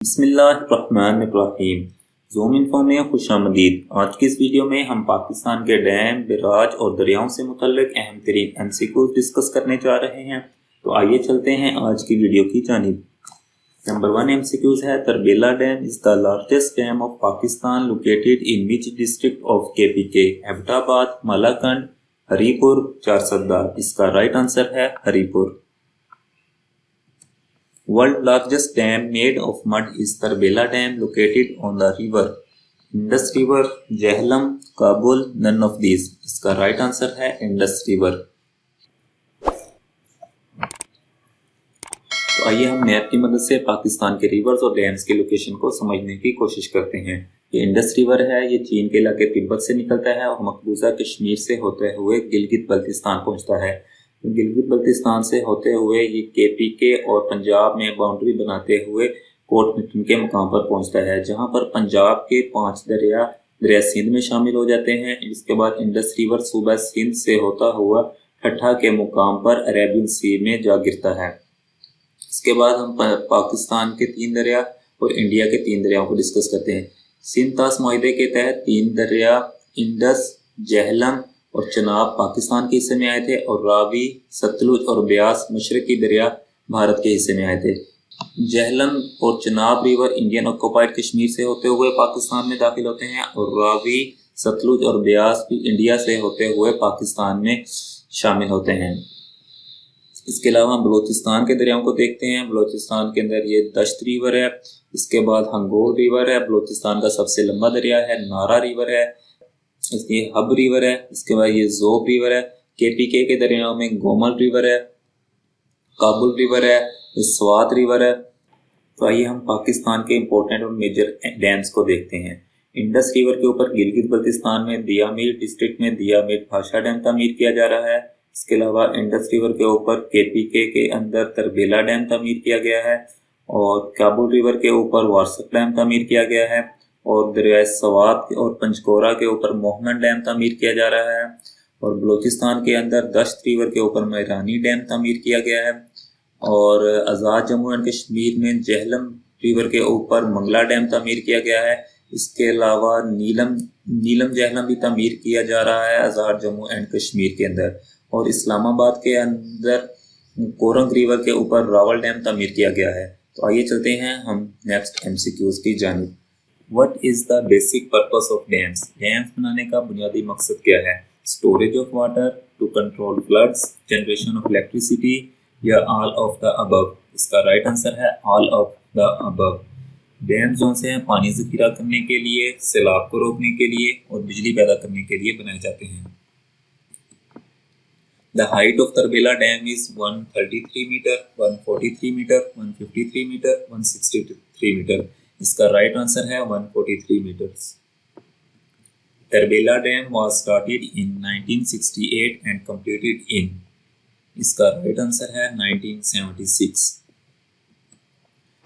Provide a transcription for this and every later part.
बिस्मिल्लाहिर्रहमानिर्रहीम। Zoom info में खुशामदीद। आज की इस वीडियो में हम पाकिस्तान के डैम, बैराज और दरियाओं से मुतल्लिक अहम तरीन एमसीक्यूज़ डिस्कस करने जा रहे हैं। तो आइए चलते हैं आज की वीडियो की जानिब। नंबर 1 एमसीक्यूज़ है, Tarbela dam is the largest dam of Pakistan located in which district of KPK? Abbottabad, Malakand, Haripur, Charsadda. इसका राइट आंसर है Haripur. World largest dam made of mud is Tarbela Dam located on the river Indus River, Jhelum, Kabul, none of these. इसका right answer है Indus river. तो आइए हम map की मदद से पाकिस्तान के रिवर्स और डैम्स के लोकेशन को समझने की कोशिश करते हैं। ये इंडस रिवर है, ये चीन के इलाके तिब्बत से निकलता है और मकबूजा कश्मीर से होते हुए गिलगित बल्तिस्तान पहुंचता है। गिलगित बल्तिस्तान से होते हुए ये केपीके और पंजाब में बाउंड्री बनाते हुए कोट मिटन के मुकाम पर पहुंचता है, जहां पर पंजाब के 5 दरिया सिंध में शामिल हो जाते हैं। इसके बाद इंडस रिवर सूबा सिंध से होता हुआ ठट्ठा के मुकाम पर अरेबियन सी में जा गिरता है। इसके बाद हम पाकिस्तान के 3 दरिया और इंडिया के 3 दरियाओं को डिस्कस करते हैं। सिंध तास मुआहदे के तहत 3 दरिया इंडस, जहलम और चनाब पाकिस्तान के हिस्से में आए थे और रावी, सतलुज और ब्यास मशरकी दरिया भारत के हिस्से में आए थे। जहलम और Chenab river Indian occupied Kashmir से होते हुए पाकिस्तान में दाखिल होते हैं और रावी, सतलुज और ब्यास भी इंडिया से होते हुए पाकिस्तान में शामिल होते हैं। इसके अलावा हम बलोचिस्तान के दरियाओं को देखते हैं। बलोचिस्तान के अंदर ये दश्त रिवर है, इसके बाद हंगोर रिवर है, बलोचिस्तान का सबसे लंबा दरिया है, नारा रिवर है, इसके हब रिवर है, इसके बाद ये जोब रिवर है। केपीके के दरियाओं में गोमल रिवर है, काबुल रिवर है, स्वात रिवर है। तो आइए हम पाकिस्तान के इंपॉर्टेंट और मेजर डैम्स को देखते हैं। इंडस रिवर के ऊपर गिलगित बल्तिस्तान में दियामीर डिस्ट्रिक्ट में दियामीर भाषा डैम तामीर किया जा रहा है। इसके अलावा इंडस रिवर के ऊपर केपीके के अंदर तरबेला डैम तामीर किया गया है और काबुल रिवर के ऊपर वारसक डैम तामीर किया गया है और दरिया सवात और पंचकोरा के ऊपर मोहम्मद डैम तामीर किया जा रहा है और बलूचिस्तान के अंदर दश्त रिवर के ऊपर मैरानी डैम तामीर किया गया है और आज़ाद जम्मू एंड कश्मीर में जहलम रिवर के ऊपर मंगला डैम तामीर किया गया है। इसके अलावा नीलम जहलम भी तामीर किया जा रहा है आज़ाद जम्मू एंड कश्मीर के अंदर और इस्लामाबाद के अंदर कोरंग रिवर के ऊपर रावल डैम तामीर किया गया है। तो आइए चलते हैं हम नेक्स्ट एमसीक्यूज़ की जानिब। What is the basic purpose of dams? Dams बनाने का बुनियादी मकसद क्या है? Storage of water, to control floods, generation of electricity या ऑल ऑफ द अबव? इसका राइट आंसर है all of the above. Dams जो से पानी ज़ख़ीरा करने के लिए, सैलाब को रोकने के लिए और बिजली पैदा करने के लिए बनाए जाते हैं। The height of Tarbela Dam is 133 meter, 143 meter, 153 meter, 163 meter. इसका राइट आंसर है 143 metres. Tarbela dam was started in 1968 and completed in, इसका राइट आंसर है 1976।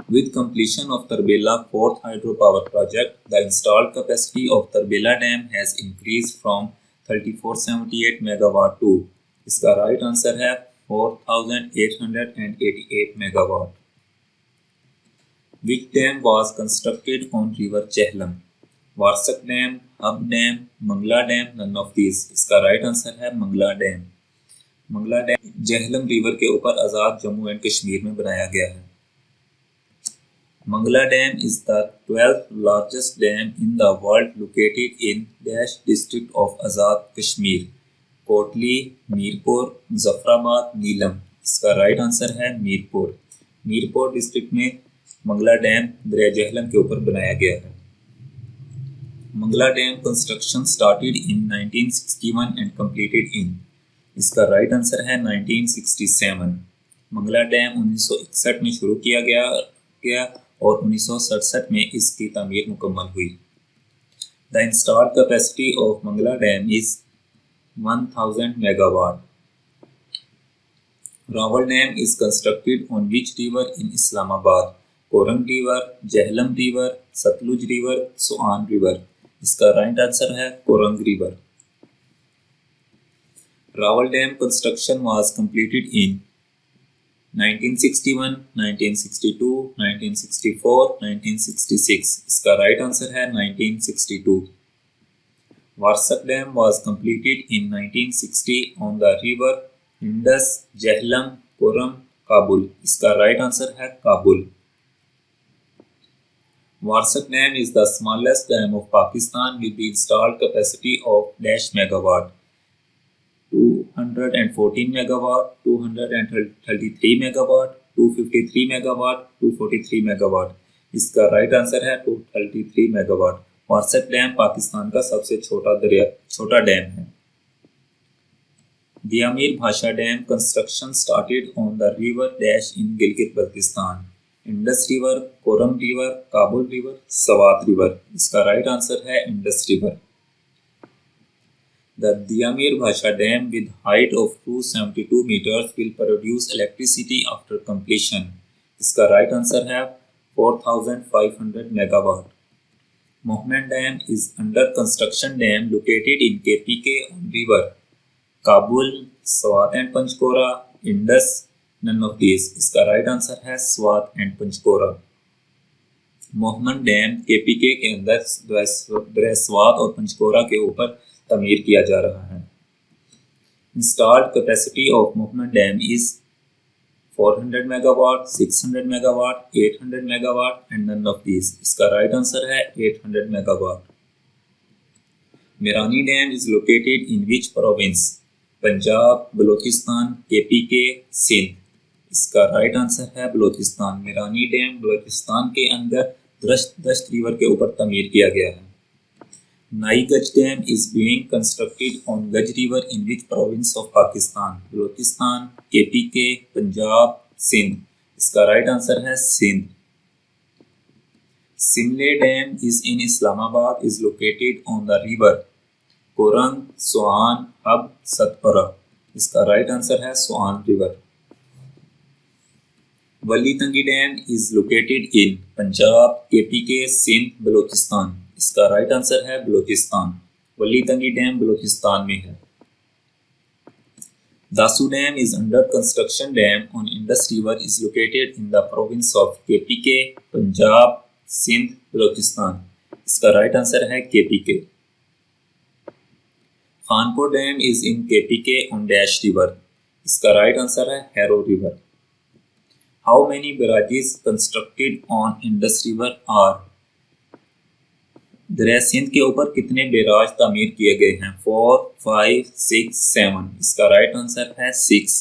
With completion of Tarbela 4th hydropower project, the installed capacity of Tarbela Dam has increased from 3478 megawatt to, इसका right answer है 4888 megawatt. Which dam was constructed on river Jhelum? Warsak dam, Hub dam, Mangla dam, none of these. इसका right answer है Mangla dam. Mangla dam Jhelum river के ऊपर आज़ाद Jammu and Kashmir में बनाया गया है। Mangla dam is the 12th largest dam in the world located in dash district of Azad Kashmir, Kotli, Mirpur, Muzaffarabad, नीलम। इसका right answer है मीरपुर। मीरपुर डिस्ट्रिक्ट में मंगला डैम दरिया जहलम के ऊपर बनाया गया है। Mangla dam construction started in 1961 and completed in, इसका राइट आंसर है 1967। मंगला डैम 1961 में शुरू किया गया और 1967 में इसकी तामीर मुकम्मल हुई। The installed capacity of Mangla dam is 1000 megawatt. Rawal Dam is constructed on which river in Islamabad? Korang river, Jhelum river, Sutlej river, Soan river. इसका राइट आंसर है Korang river. Rawal dam construction was completed in 1961, 1962, 1964, 1966। इसका राइट आंसर है 1962। वारसक dam was completed in 1960 on the river Indus, Jhelum, Koram, Kabul। इसका right answer है Kabul. Warsak Dam is the smallest dam of Pakistan with the installed capacity of dash megawatt, 214 megawatt, 233 megawatt, 253 megawatt, 243 megawatt। इसका right answer है 233 megawatt. वारसक dam Pakistan का सबसे छोटा dam है। Diamer Bhasha dam construction started on the river dash in Gilgit Baltistan, Indus river, Kurram river, Kabul river, Swat river. इसका right answer है Indus river. The Diamer Bhasha dam with height of 272 meters will produce electricity after completion। इसका right answer है 4500 megawatt। Mohmand dam is under construction dam located in KPK on river Kabul, Swat and Panchkora, Indus, none of these. इसका right answer है Swat and Panchkora. Mohmand dam KPK के अंदर स्वात और पंचकोरा के ऊपर तमीर किया जा रहा है। Installed capacity of Mohammad dam is 400 megawatt, 600 megawatt, 800 megawatt and none of these. इसका राइट आंसर है 800 megawatt. Mirani dam is located in which province, Punjab, Balochistan, KPK, Sindh. इसका राइट आंसर है बलोचिस्तान। मेरानी डैम बलोचिस्तान के अंदर दश्त रिवर के ऊपर तमीर किया गया है। Nai Gaj dam is being constructed on Gaj river in which province of Pakistan, Balochistan, KPK, Punjab, Sindh. इसका राइट आंसर है Sindh. Simly dam is in Islamabad is located on the river Korang, Soan, Hub, Satpara. इसका राइट आंसर है Soan river. Wali Tangi dam is located in Punjab, KPK, Sindh, Balochistan. इसका राइट आंसर है बलोचिस्तान। वली Tangi dam Balochistan में है। Dasu dam is under construction dam on Indus River is located in the province of KPK, Punjab, Sindh, Balochistan. इसका right answer है KPK। Khanpur dam is in KPK on Dash River। इसका right answer है Haro river. How many barrages constructed on Indus River are? दरिया सिंध के ऊपर कितने barrage तामीर किए गए हैं? 4, 5, 6, 7। इसका राइट आंसर है 6।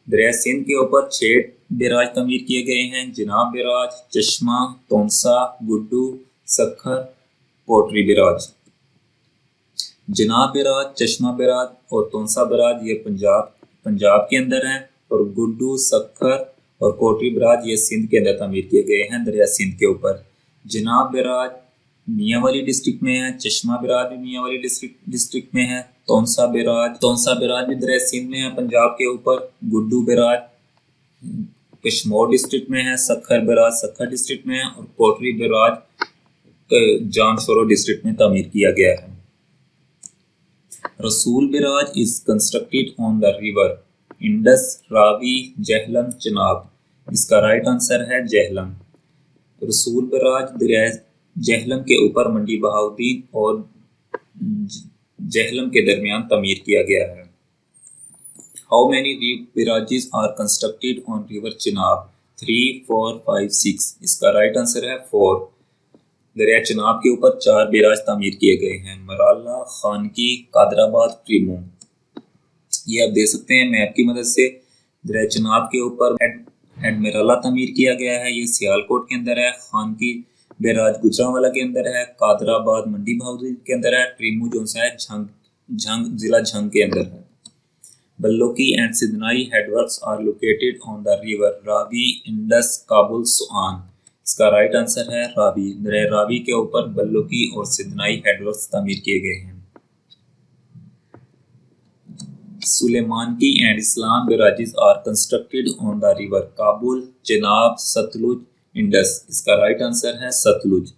दरिया सिंध के ऊपर 6 बैराज तामीर किए गए हैं। जनाब बैराज, चश्मा, तोंसा, गुड्डू, सखर, कोटरी बैराज। जनाब बैराज, चश्मा बैराज और तोंसा बैराज ये पंजाब के अंदर हैं और गुड्डू, सखर और कोटरी बैराज ये सिंध के अंदर तामीर किए गए हैं दरिया सिंध के ऊपर। जनाब बैराज मियांवाली डिस्ट्रिक्ट में है, चश्मा बैराज भी मियांवाली डिस्ट्रिक्ट में है, तोंसा बैराज भी दरिया सिंध में है पंजाब के ऊपर, गुड्डू बैराज कश्मीर डिस्ट्रिक्ट में है, सखर बैराज सखर डिस्ट्रिक्ट में है और कोटरी बैराज जामशोरो डिस्ट्रिक्ट में तामीर किया गया है। रसूल barrage is constructed on the river Indus, Ravi, Jhelum, Chenab. इसका राइट आंसर है जहलम। रसूल बैराज दरिया जहलम के ऊपर मंडी बहाउद्दीन और जहलम के दरमियान तमीर किया गया है। How many barrages are constructed on river Chenab? 3, 4, 5, 6। इसका राइट आंसर है 4। दरिया चिनाब के ऊपर 4 बैराज तामीर किए गए हैं। मराला, खानकी, कादराबाद, प्रीमो। ये आप देख सकते हैं मैप की मदद से। दरिया चिनाब के ऊपर एडमिरला तामीर किया गया है, ये सियालकोट के अंदर है। खानकी बैराज गुजरांवाला के अंदर है। कादराबाद मंडी बहाउद्दीन के अंदर है। प्रीमो जो है झंग जिला झंग के अंदर है। Balloki and Sidhnai headworks are located on the river Ravi, Indus, Kabul, Soan. इसका राइट आंसर है रावी। दरिया रावी के ऊपर बल्लोकी और सिदनाई हेडवर्क्स तामीर किए गए हैं। Sulemanki and Islam barrages are constructed on the river Kabul, Chenab, Sutlej, Indus. इसका राइट आंसर है सतलुज।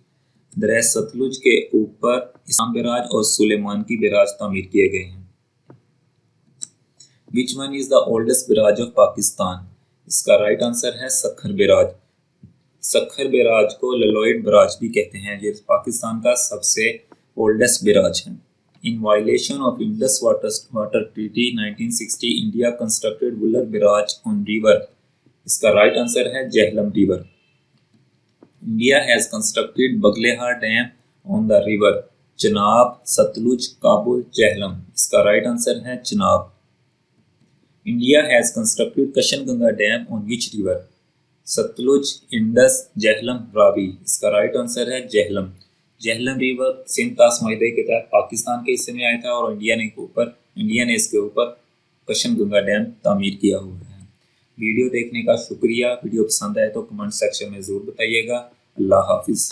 दरिया सतलुज के ऊपर इस्लाम बैराज और सुलेमानकी बैराज तामीर किए गए हैं। Which one is the oldest barrage of Pakistan? इसका राइट आंसर है सखर बैराज। सखर बैराज को ललोइड बैराज भी कहते हैं। ये पाकिस्तान का सबसे ओल्डेस्ट बैराज है। In violation of Indus water treaty 1960 India constructed Wular barrage on river. इसका राइट आंसर है Jhelum river. India has constructed Baglihar dam on the river Chenab, Sutlej, Kabul, Jhelum. इसका राइट आंसर है Chenab. India has constructed Kishanganga dam on which river? Sutlej, Indus, Jhelum, Ravi. इसका right answer है Jhelum. Jhelum river Sindh तास माहदे के तहत पाकिस्तान के हिस्से में आया था और इंडिया ने इसके ऊपर कशनगंगा डैम तामीर किया हुआ है। वीडियो देखने का शुक्रिया। वीडियो पसंद आए तो कमेंट सेक्शन में ज़रूर बताइएगा। अल्लाह हाफिज़।